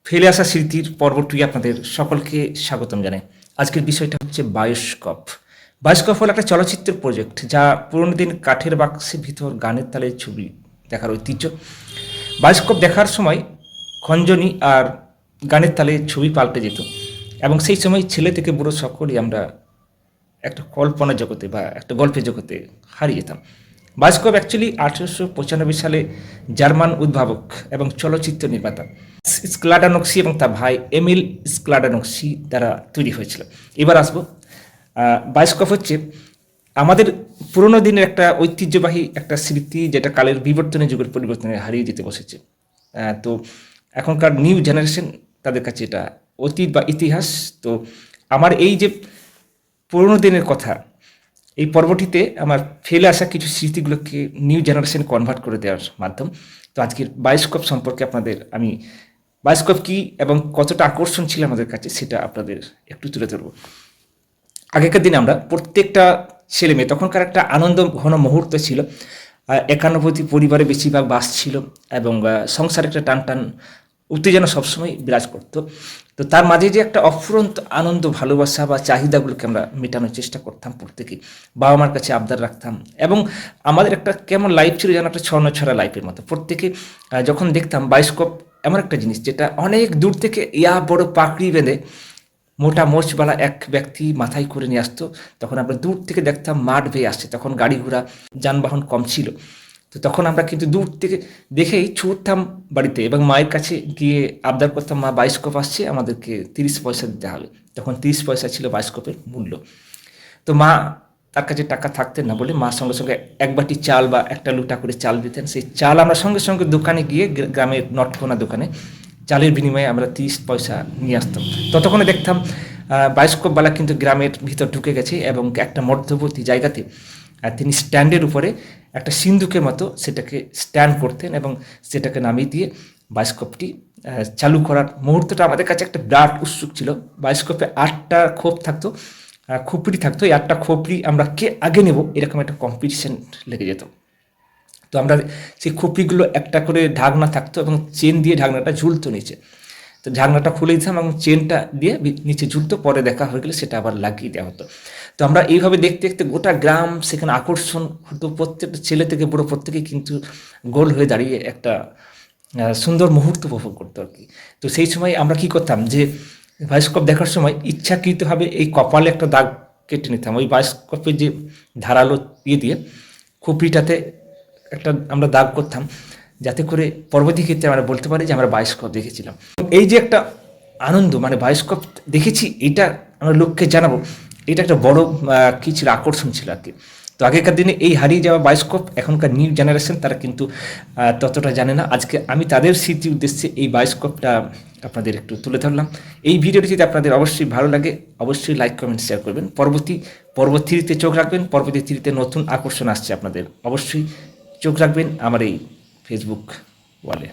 ফেলে আসা স্মৃতির পর্বটি আপনাদের সকলকে স্বাগতম জানাই। আজকের বিষয়টা হচ্ছে বায়োস্কোপ। বায়োস্কোপ হলো একটা চলচ্চিত্রের প্রজেক্ট যা পুরোনো দিন কাঠের বাক্সের ভিতর গানের তালে ছবি দেখার ঐতিহ্য। বায়োস্কোপ দেখার সময় খঞ্জনি আর গানের তালে ছবি পাল্টে যেত এবং সেই সময় ছেলে থেকে বুড়ো সকলেই আমরা একটা কল্পনা জগতে বা একটা গল্পের জগতে হারিয়ে যেতাম। বায়োস্কোপ অ্যাকচুয়ালি 1895 সালে জার্মান উদ্ভাবক এবং চলচ্চিত্র নির্মাতা স্ক্লাডানক্সি এবং তার ভাই এমিল স্ক্লাডানক্সি দ্বারা তৈরি হয়েছিল। এবার আসবো, বায়োস্কোপ হচ্ছে আমাদের পুরোনো দিনের একটা ঐতিহ্যবাহী একটা স্মৃতি, যেটা কালের বিবর্তনে যুগের পরিবর্তনে হারিয়ে যেতে বসেছে। তো এখনকার নিউ জেনারেশন তাদের কাছে এটা অতীত বা ইতিহাস। তো আমার এই যে পুরোনো দিনের কথা, এই পর্বটিতে আমার ফেলে আসা কিছু স্মৃতিগুলোকে নিউ জেনারেশন কনভার্ট করে দেওয়ার মাধ্যম। তো আজকের বায়োস্কোপ সম্পর্কে আপনাদের আমি বায়োস্কোপ কী এবং কতটা আকর্ষণ ছিল আমাদের কাছে সেটা আপনাদের একটু তুলে ধরবো। আগেকার দিনে আমরা প্রত্যেকটা ছেলে মেয়ে, তখনকার একটা আনন্দ ঘন মুহূর্ত ছিল। একান্নবর্তী পরিবারে বেশিরভাগ বাস ছিল এবং সংসারে একটা টান টান উত্তেজনা সবসময় বিরাজ করতো। তো তার মাঝে যে একটা অফুরন্ত আনন্দ, ভালোবাসা বা চাহিদাগুলোকে আমরা মেটানোর চেষ্টা করতাম, প্রত্যেকেই বাবা মার কাছে আবদার রাখতাম এবং আমাদের একটা কেমন লাইফ ছিল যেন একটা ছড়া লাইফের মতো। প্রত্যেকে যখন দেখতাম বায়োস্কোপ এমন একটা জিনিস যেটা অনেক দূর থেকে বড় পাকড়ি বেঁধে মোটা মোচবালা এক ব্যক্তি মাথায় করে নিয়ে আসতো, তখন আমরা দূর থেকে দেখতাম মাঠ বেয়ে আসছে। তখন গাড়ি ঘোড়া যানবাহন কম ছিল, তো তখন আমরা কিন্তু দূর থেকে দেখেই ছুটতাম বাড়িতে এবং মায়ের কাছে গিয়ে আবদার করতাম, মা বায়োস্কোপ আসছে, আমাদেরকে 30 পয়সা দিতে হবে। তখন 30 পয়সা ছিল বায়োস্কোপের মূল্য। তো মা, তার কাছে টাকা থাকতেন না বলে মা সঙ্গে সঙ্গে এক বাটি চাল বা একটা লুটা করে চাল দিতেন। সেই চাল আমরা সঙ্গে সঙ্গে দোকানে গিয়ে, গ্রামের নটকোনা দোকানে চালের বিনিময়ে আমরা 30 পয়সা নিয়ে আসতাম। ততক্ষণে দেখতাম বায়োস্কোপওয়ালা কিন্তু গ্রামের ভিতর ঢুকে গেছে এবং একটা মধ্যবর্তী জায়গাতে তিনি স্ট্যান্ডের উপরে একটা সিন্দুকের মতো সেটাকে স্ট্যান্ড করতেন এবং সেটাকে নামিয়ে দিয়ে বায়োস্কোপটি চালু করার মুহূর্তটা আমাদের কাছে একটা বিরাট উৎসুক ছিল। বায়োস্কোপে 8টা খোপ থাকতো, খুপড়ি থাকতো। এই 8টা খুপড়ি আমরা কে আগে নেব এরকম একটা কম্পিটিশন লেগে যেত। তো আমরা সেই খুপড়িগুলো একটা করে ঢাকনা থাকতো এবং চেন দিয়ে ঢাকনাটা ঝুলতো নিচে। তো ঢাকনাটা খুলে দিতাম এবং চেনটা দিয়ে নিচে ঝুলতো, পরে দেখা হয়ে গেলে সেটা আবার লাগিয়ে দেওয়া হতো। তো আমরা এইভাবে দেখতে দেখতে গোটা গ্রাম সেখানে আকর্ষণ হতো। প্রত্যেকটা ছেলে থেকে বড়ো প্রত্যেকেই কিন্তু গোল হয়ে দাঁড়িয়ে একটা সুন্দর মুহূর্ত উপভোগ করতো আর কি। তো সেই সময় আমরা কি করতাম, যে বায়োস্কোপ দেখার সময় ইচ্ছাকৃতভাবে এই কপালে একটা দাগ কেটে নিতাম। ওই বায়োস্কোপের যে ধারালো দিয়ে খুপড়িটাতে একটা আমরা দাগ করতাম, যাতে করে পরবর্তী ক্ষেত্রে আমরা বলতে পারি যে আমরা বায়োস্কোপ দেখেছিলাম। এই যে একটা আনন্দ, মানে বায়োস্কোপ দেখেছি এটা আমরা লোককে জানাবো, এটা একটা বড় কী ছিল, আকর্ষণ ছিল আর কি। তো আগেকার দিনে এই হারিয়ে যাওয়া বায়োস্কোপ এখনকার নিউ জেনারেশন তারা কিন্তু ততটা জানে না। আজকে আমি তাদের স্মৃতির উদ্দেশ্যে এই বায়োস্কোপটা আপনাদের একটু তুলে ধরলাম। এই ভিডিওটি যদি আপনাদের অবশ্যই ভালো লাগে, অবশ্যই লাইক কমেন্ট শেয়ার করবেন। পর্ব 3-তে চোখ রাখবেন। পরবর্তী 3-তে নতুন আকর্ষণ আসছে আপনাদের, অবশ্যই চোখ রাখবেন আমার এই ফেসবুক ওয়ালে।